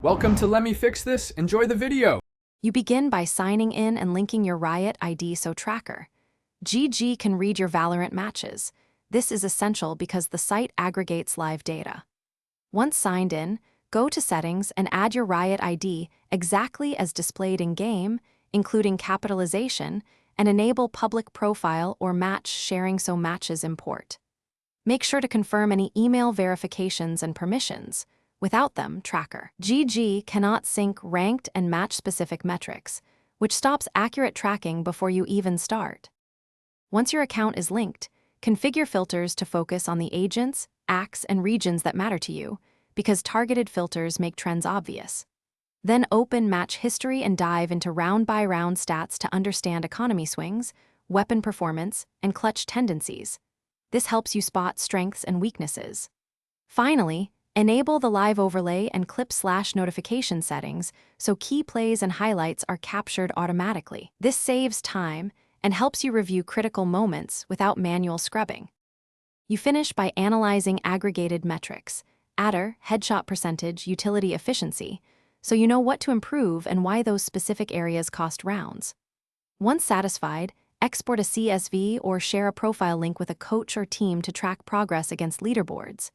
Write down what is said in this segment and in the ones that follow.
Welcome to Let Me Fix This. Enjoy the video. You begin by signing in and linking your Riot ID so Tracker. GG can read your Valorant matches. This is essential because the site aggregates live data. Once signed in, go to Settings and add your Riot ID exactly as displayed in-game, including capitalization, and enable public profile or match sharing so matches import. Make sure to confirm any email verifications and permissions. Without them, Tracker. GG cannot sync ranked and match-specific metrics, which stops accurate tracking before you even start. Once your account is linked, configure filters to focus on the agents, acts, and regions that matter to you, because targeted filters make trends obvious. Then open Match History and dive into round-by-round stats to understand economy swings, weapon performance, and clutch tendencies. This helps you spot strengths and weaknesses. Finally, enable the live overlay and clip/notification settings so key plays and highlights are captured automatically. This saves time and helps you review critical moments without manual scrubbing. You finish by analyzing aggregated metrics, adder, headshot percentage, utility efficiency, so you know what to improve and why those specific areas cost rounds. Once satisfied, export a CSV or share a profile link with a coach or team to track progress against leaderboards.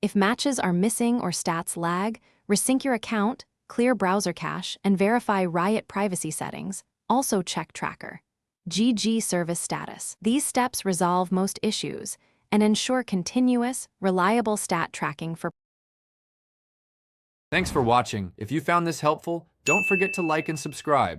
If matches are missing or stats lag, resync your account, clear browser cache, and verify Riot privacy settings. Also check Tracker. GG service status. These steps resolve most issues and ensure continuous, reliable stat tracking for. Thanks for watching. If you found this helpful, don't forget to like and subscribe.